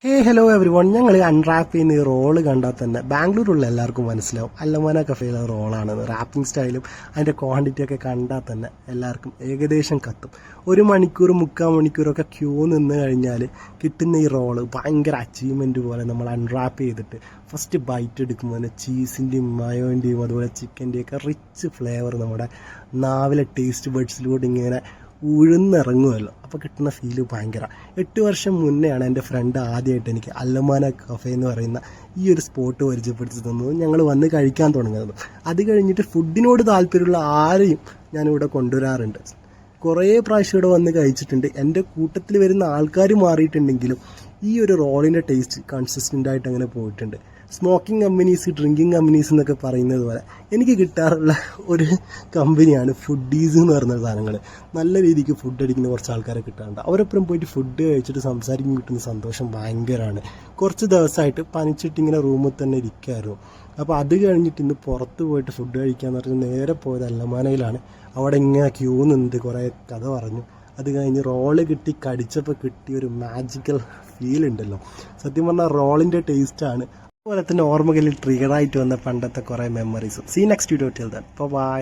Hello every one. ഞങ്ങൾ unwrap ചെയ്യുന്ന ഈ റോള് കണ്ടാൽ തന്നെ ബാംഗ്ലൂരുള്ള എല്ലാവർക്കും മനസ്സിലാവും അല്ലമാന കഫേയിലെ റോളാണെന്ന്. റാപ്പിംഗ് സ്റ്റൈലും അതിൻ്റെ ക്വാണ്ടിറ്റി ഒക്കെ കണ്ടാൽ തന്നെ എല്ലാവർക്കും ഏകദേശം കത്തും. 1 മണിക്കൂർ 3/4 മണിക്കൂറൊക്കെ ക്യൂ നിന്ന് കഴിഞ്ഞാൽ കിട്ടുന്ന ഈ റോള് ഭയങ്കര അച്ചീവ്മെൻറ്റ് പോലെ നമ്മൾ അൺറാപ്പ് ചെയ്തിട്ട് ഫസ്റ്റ് ബൈറ്റ് എടുക്കുമ്പോൾ തന്നെ ചീസിൻ്റെയും മയോൻ്റെയും അതുപോലെ ചിക്കൻ്റെയൊക്കെ റിച്ച് ഫ്ലേവർ നമ്മുടെ നാവിലെ ടേസ്റ്റ് ബഡ്സിലൂടെ ഇങ്ങനെ ഉഴുന്നിറങ്ങുമല്ലോ. അപ്പോൾ കിട്ടുന്ന ഫീല് ഭയങ്കര. 8 വർഷം മുന്നെയാണ് എൻ്റെ ഫ്രണ്ട് ആദ്യമായിട്ട് എനിക്ക് അല്ലമാന കഫേ എന്ന് പറയുന്ന ഈ ഒരു സ്പോട്ട് പരിചയപ്പെടുത്തി തന്നത്. ഞങ്ങൾ വന്ന് കഴിക്കാൻ തുടങ്ങുന്നത്. അത് കഴിഞ്ഞിട്ട് ഫുഡിനോട് താല്പര്യമുള്ള ആരെയും ഞാനിവിടെ കൊണ്ടുവരാറുണ്ട്. കുറേ പ്രാവശ്യം ഇവിടെ വന്ന് കഴിച്ചിട്ടുണ്ട്. എൻ്റെ കൂട്ടത്തിൽ വരുന്ന ആൾക്കാർ മാറിയിട്ടുണ്ടെങ്കിലും ഈ ഒരു റോളിൻ്റെ ടേസ്റ്റ് കൺസിസ്റ്റൻ്റ് ആയിട്ട് അങ്ങനെ പോയിട്ടുണ്ട്. സ്മോക്കിംഗ് കമ്പനീസ്, ഡ്രിങ്കിങ് കമ്പനീസ് എന്നൊക്കെ പറയുന്നത് പോലെ എനിക്ക് കിട്ടാറുള്ള ഒരു കമ്പനിയാണ് ഫുഡീസ് എന്ന് പറയുന്ന സാധനങ്ങൾ. നല്ല രീതിക്ക് ഫുഡ് അടിക്കുന്ന കുറച്ച് ആൾക്കാരെ കിട്ടാറുണ്ട്. അവരൊപ്പം പോയിട്ട് ഫുഡ് കഴിച്ചിട്ട് സംസാരിക്കാൻ കിട്ടുന്ന സന്തോഷം ഭയങ്കരമാണ്. കുറച്ച് ദിവസമായിട്ട് പനിച്ചിട്ട് ഇങ്ങനെ റൂമിൽ തന്നെ ഇരിക്കുമായിരുന്നു. അപ്പോൾ അത് കഴിഞ്ഞിട്ട് ഇന്ന് പുറത്ത് പോയിട്ട് ഫുഡ് കഴിക്കാമെന്ന് പറഞ്ഞ് നേരെ പോയത് അല്ലമാനയിലാണ്. അവിടെ ഇങ്ങനെ ക്യൂ നിന്നിട്ട് കുറേ കഥ പറഞ്ഞു. അത് കഴിഞ്ഞ് റോള് കിട്ടി കടിച്ചപ്പോൾ കിട്ടിയൊരു മാജിക്കൽ ഫീൽ ഉണ്ടല്ലോ. സത്യം പറഞ്ഞാൽ റോളിൻ്റെ ടേസ്റ്റാണ്. അതുപോലെ തന്നെ ഓർമ്മകളിൽ ട്രിഗറായിട്ട് വന്ന പണ്ടത്തെ കുറേ മെമ്മറീസും. See next video till then by.